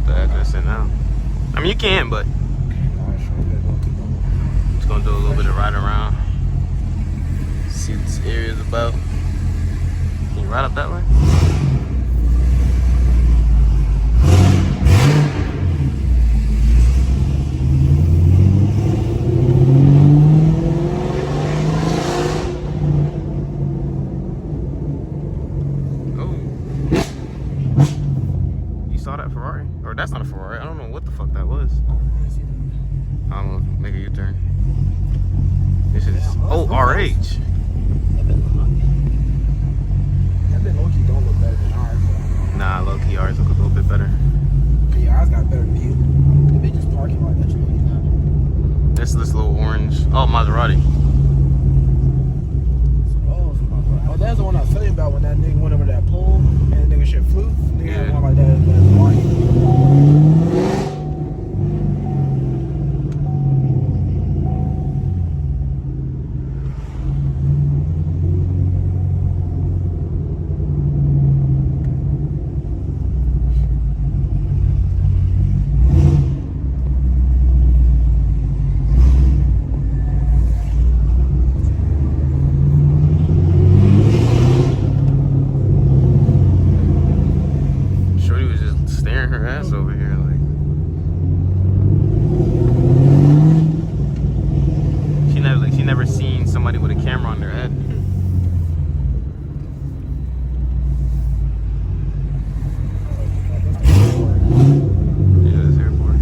put the address in now. I mean, you can, but it's gonna do a little bit of ride around. See what this area is about. Can you ride up that way? Saw that Ferrari? Or that's not a Ferrari. I don't know what the fuck that was. I'm gonna make a U-turn. This is RH. That low-key don't look better than ours. Nah, low-key ours look a little bit better. Yeah, ours got a better view. They just parking lot that you looking at. This little orange. Oh, Maserati. Oh, that's the one I was telling you about when that nigga went over that pole and that nigga shit flew. Nigga had one like that in Hawaii. Her ass over here, like she never seen somebody with a camera on their head. Yeah, this airport.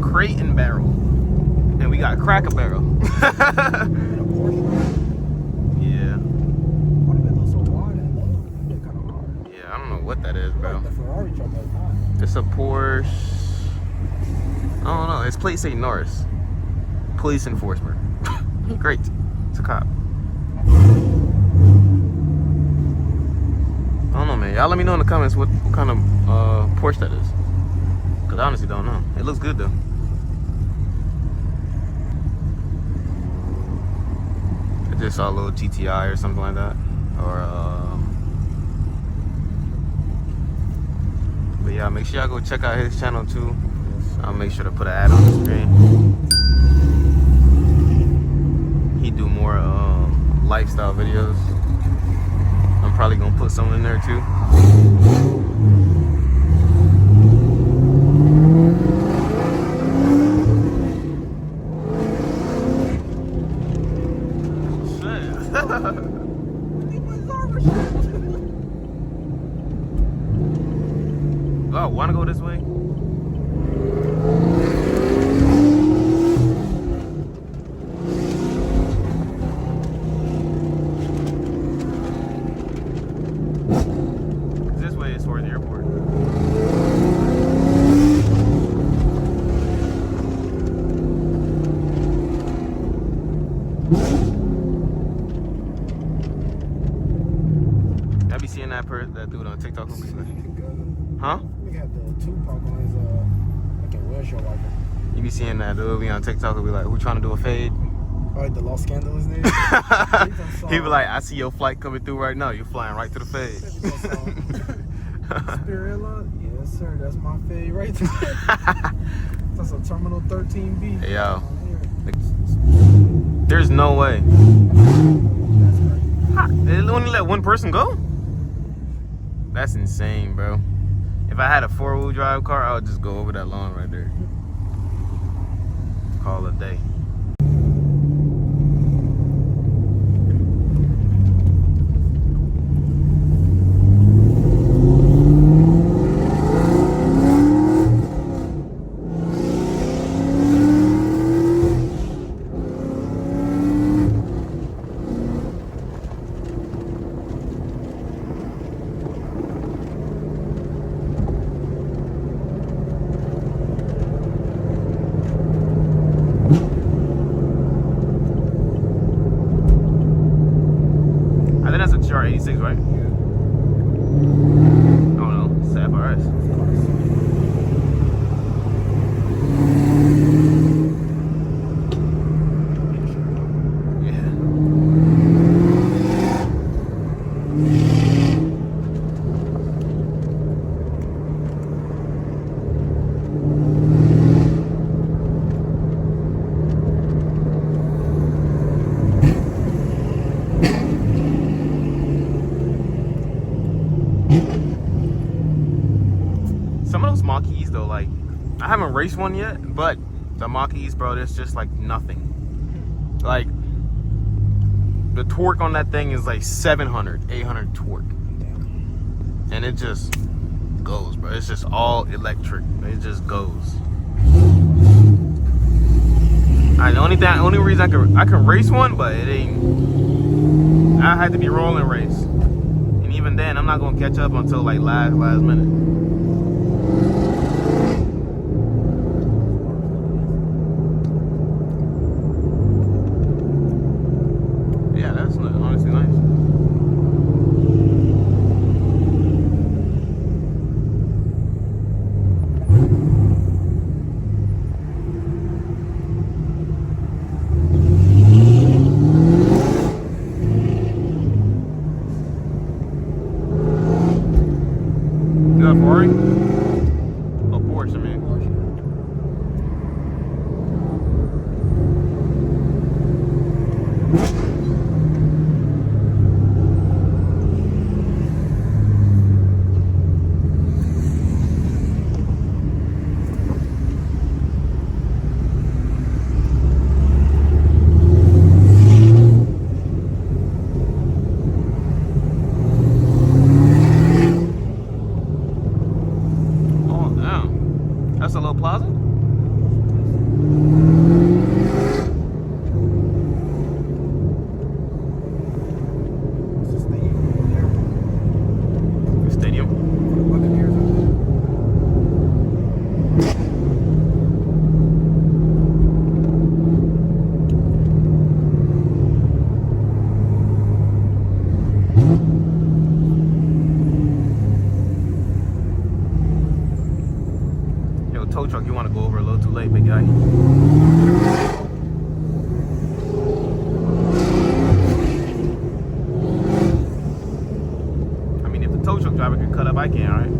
Crate and barrel, and we got Cracker Barrel. Yeah. Yeah, I don't know what that is, bro. It's a Porsche. I don't know. Its plate say Norris. Police enforcement. Great. It's a cop. I don't know, man. Y'all let me know in the comments what kind of Porsche that is. Cause I honestly don't know. It looks good though. I just saw a little GTI or something like that. Or but yeah, make sure y'all go check out his channel too. I'll make sure to put an ad on the screen. He do more lifestyle videos. I'm probably gonna put some in there too. Oh, wanna go this way? This way is towards the airport. I be seeing that dude on TikTok. Huh? We got the Tupac on his fucking windshield wiper. You be seeing that dude be on TikTok and be like, "Who trying to do a fade?" Oh, like the Los Scandalous nigga. He be like, "I see your flight coming through right now. You're flying right to the fade." Spirit line? Yes, sir. That's my fade right there. That's a Terminal 13B. Hey, yo. There's no way. That's crazy. They only let one person go? That's insane, bro. If I had a 4-wheel drive car, I would just go over that lawn right there. Call it a day. 86, right? Yeah. Oh no, it's FRS. Some of those Mach-E's though, like, I haven't raced one yet, but the Mach-E's, bro, there's just like nothing. Like, the torque on that thing is like 700, 800 torque. And it just goes, bro. It's just all electric. It just goes. The only reason I can race one, but it ain't. I had to be rolling race, and even then, I'm not gonna catch up until like last minute. Yeah, that's honestly nice. You got a Ferrari? Oh, Porsche, I mean. Oh, damn. That's a little plaza? Stadium. Yo, tow truck, you want to go over a little too late, big guy. I mean, if the tow truck driver can cut up, I can, alright?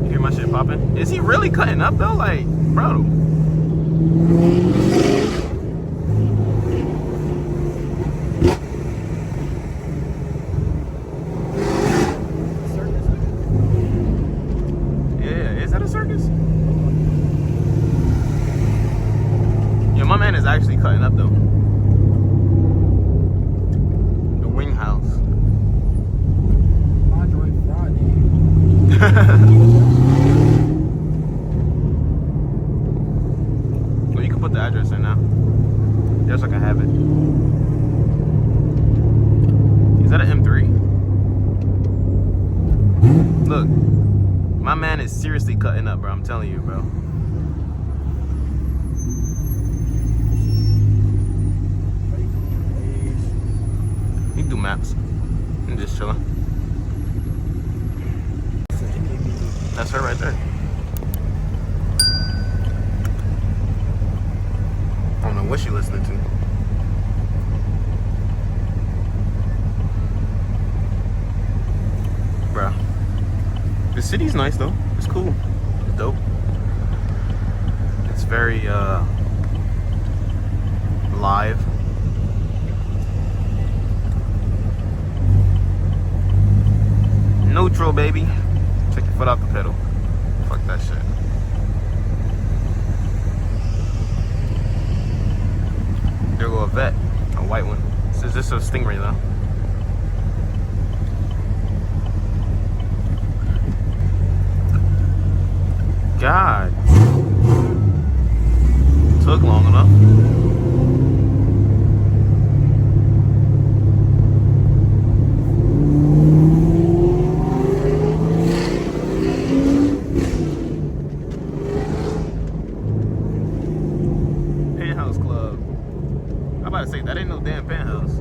You hear my shit popping? Is he really cutting up though? Like, bro. Yeah, is that a circus? Yeah, my man is actually cutting up though. The wing house. Well, you can put the address in now. Just so I can have it. Is that an M3? Look, my man is seriously cutting up, bro. I'm telling you, bro. You can do maps. I'm just chilling. That's her right there. I don't know what she listening to. Bruh. The city's nice though. It's cool. It's dope. It's very live. Neutral, baby. Take your foot off the pedal. Fuck that shit. There go a vet, a white one. Is this a Stingray though? God. Took long enough. Penthouse Club. about to say, that ain't no damn penthouse.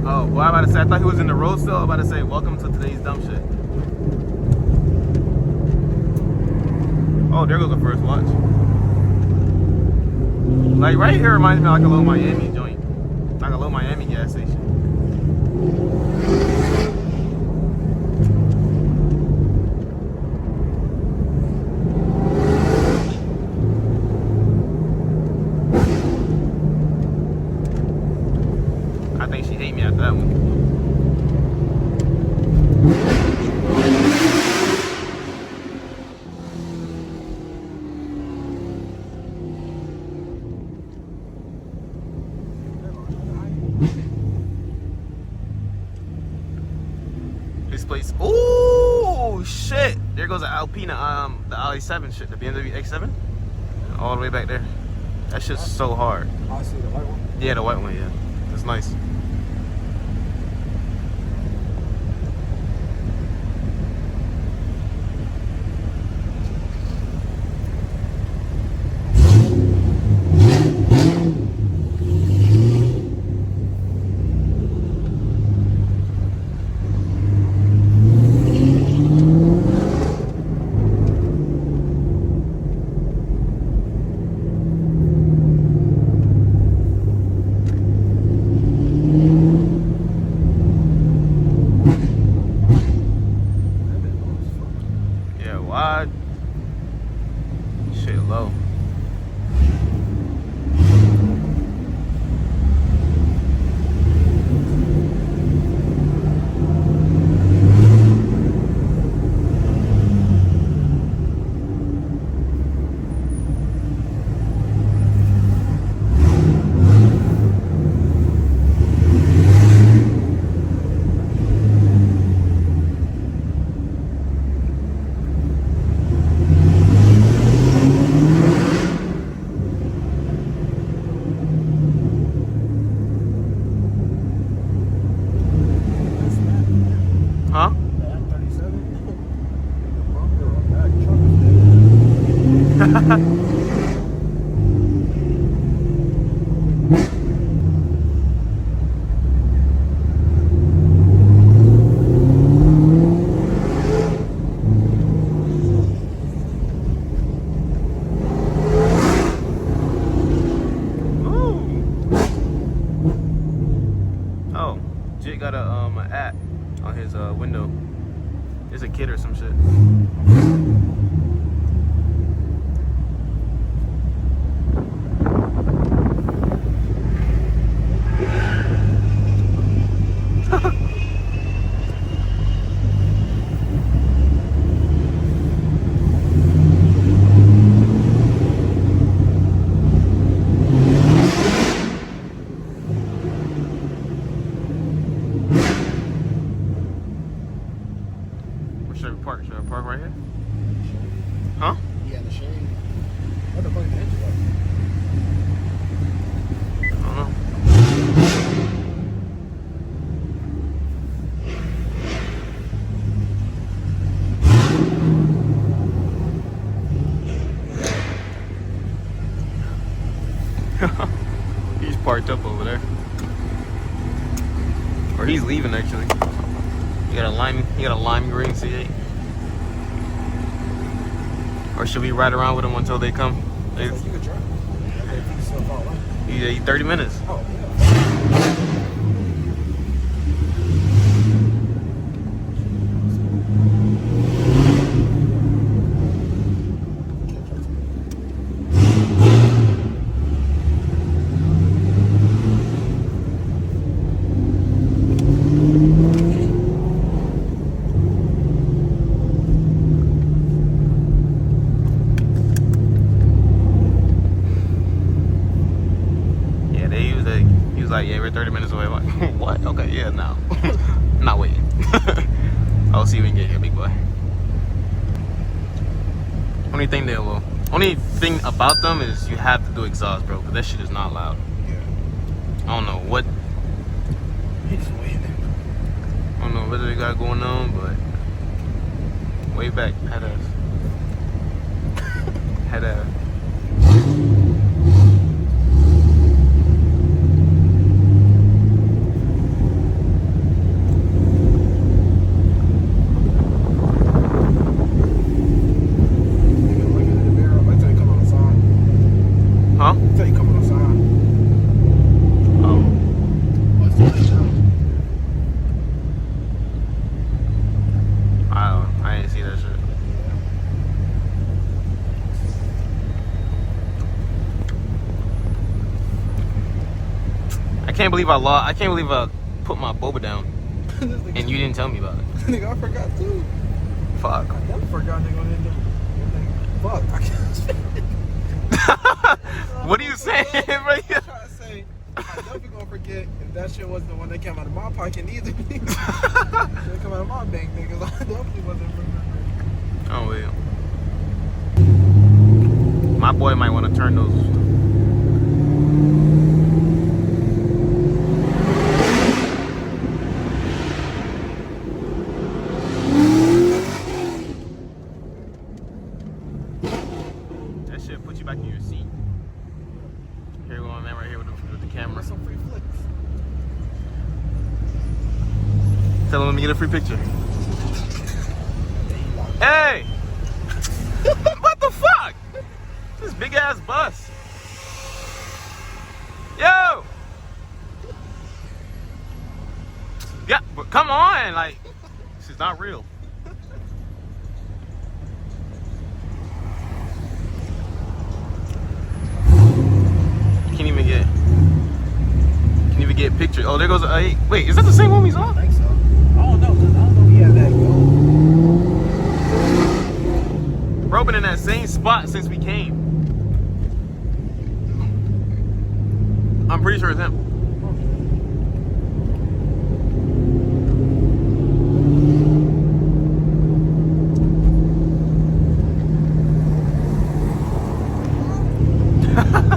Oh, well, I'm about to say, I thought he was in the road still. I'm about to say, welcome to today's dumb shit. Oh, there goes the first watch. Like, right here reminds me of like a little Miami joint. Like a little Miami gas station. I think she hate me after that one. This place. Oh shit! There goes the Alpina, the i7 shit, the BMW X7, all the way back there. That shit's so hard. I see the white one. Yeah, the white one. Yeah, that's nice. Wide. Shit low. Huh? Oh, Jit got a app on his window. It's a kid or some shit. Should I park? Should I park right here? Huh? Yeah, the shade. What the fuck is the engine like? I don't know. He's parked up over there. Or he's leaving actually. He got a lime green C8. Or should we ride around with him until they come? You could drive. It's so far away. Yeah, 30 minutes. Oh, yeah. Like, yeah, we're 30 minutes away. I'm like, what? Okay, yeah, no. I'm not waiting. I'll see you when you get here, big boy. What do you think, Dale? Only thing about them is you have to do exhaust, bro, because that shit is not loud. Yeah. I don't know what. He's waiting. I don't know what they got going on, but way back, head ass. Head ass. Huh? Until you come on the side. Oh. What's the light now? I didn't see that shit. I can't believe I lost. I can't believe I put my boba down and you didn't tell me about it. Nigga, I forgot too. Fuck. I never forgot nigga on that. Fuck. I can't. What are you saying, bro? I'm trying to say, I definitely gonna forget if that shit wasn't the one that came out of my pocket either. It come out of my bank, niggas. I definitely wasn't remembering. Oh, well. My boy might want to turn those. That shit put you back in your seat. Here we go, man, right here with the camera. Some free flicks. Tell him let me get a free picture. Hey! What the fuck? This big ass bus. Yo! Yeah, but come on, like, this is not real. Can't even get pictures. Oh, there goes. Wait, is that the same one we saw? I think so. I don't know, cause I don't know if he had that gold. Bro, been in that same spot since we came. I'm pretty sure it's him.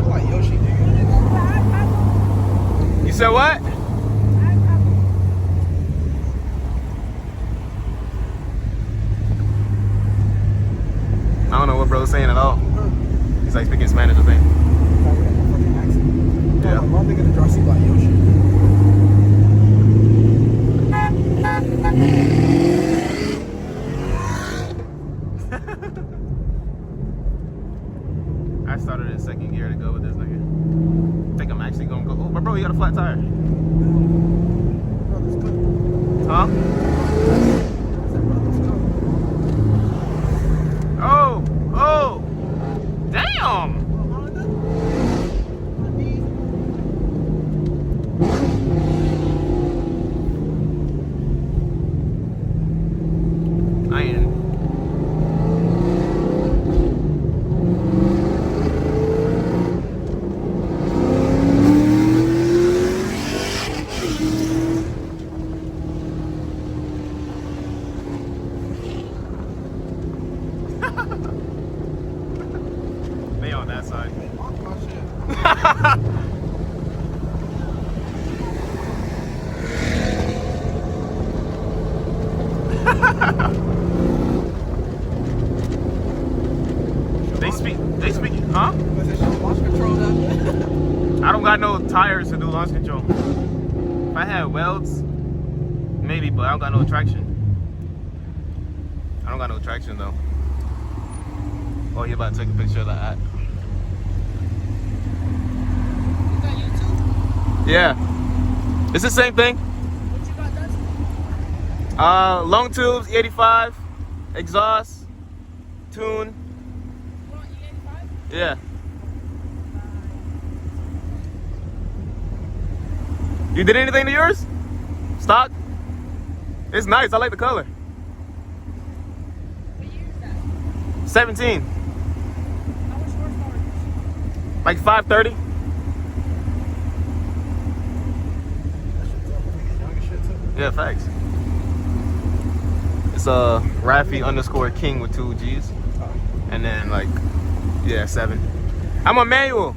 Like Yoshi, nigga. You said what? I don't know what bro's saying at all. He's like speaking Spanish, I think. Yeah. My nigga the dressing like Yoshi. I started in second gear to go with this nigga. I think I'm actually gonna go. Oh, but bro, you got a flat tire. Huh? Oh, oh, damn. I ain't. They on that side. They speak, huh? Launch control down there. I don't got no tires to do launch control. If I had welds, maybe, but I don't got no traction. I don't got no traction though. Oh, you about to take a picture of that? You got YouTube? Yeah. It's the same thing. What you got done? Long tubes, 85, exhaust, tune. Yeah. You did anything to yours? Stock? It's nice. I like the color. What year is that? 17. How much horsepower is this? Like 530. Yeah, facts. It's Rafi _King with 2 G's. And then like Yeah, 7. I'm on manual.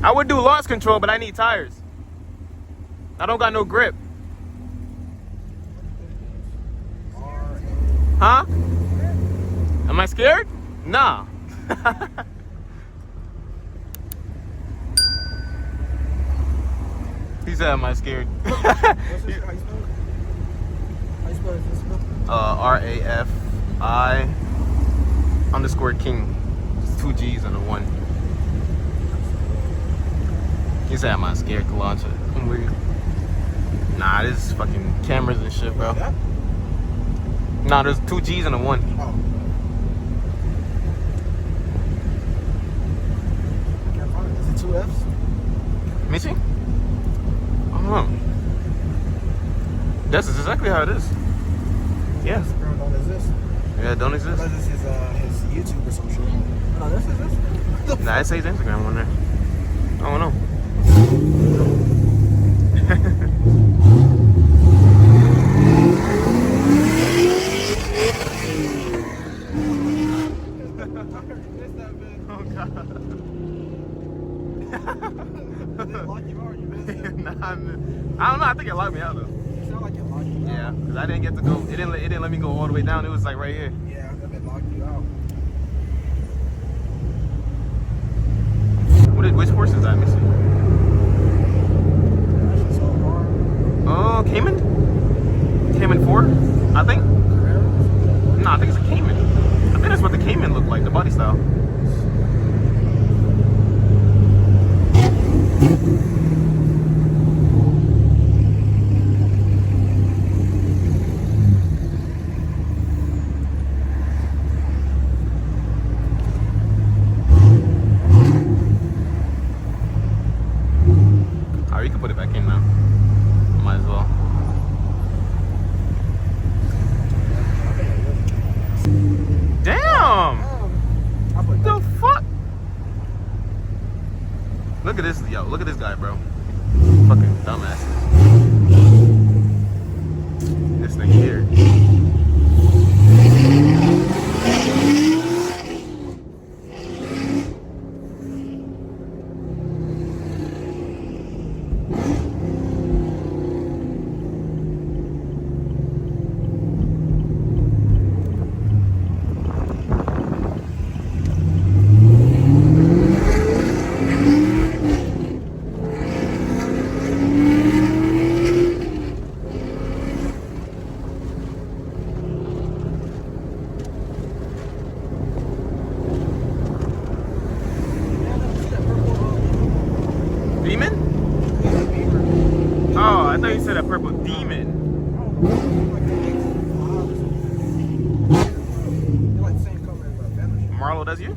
I would do launch control, but I need tires. I don't got no grip. Huh? Am I scared? Nah. He said, am I scared? What's this? How you spell it? How you spell it? RAFI_King. It's 2 G's and a 1. He said, am I scared to launch it? I'm weird. Nah, this is fucking cameras and shit, bro. That? Nah, there's 2 G's and a 1. Oh. I can't find it. Is it 2 F's? Let me see. I don't know. That's exactly how it is. Yeah. Instagram don't exist. Yeah, it don't exist. Unless this is his YouTube or some shit. No, this is this. Nah, it says Instagram on there. I don't know. Oh God. Lock you out, you missed it. Nah, I don't know. I think it locked me out though. You sound like it locked you out. Yeah, because I didn't get to go. It didn't let me go all the way down. It was like right here. Yeah, that been locked you out. Which horse is that? Let me see. That shit's so hard. Oh, Cayman? Cayman 4, I think. No, I think it's a Cayman. I think that's what the Cayman looked like, the body style. You can put it back in now. Might as well. Damn! The fuck? Look at this, yo. Look at this guy, bro. Fucking dumbasses. This thing here. Demon? Oh, I thought you said a purple demon. Marlo does you?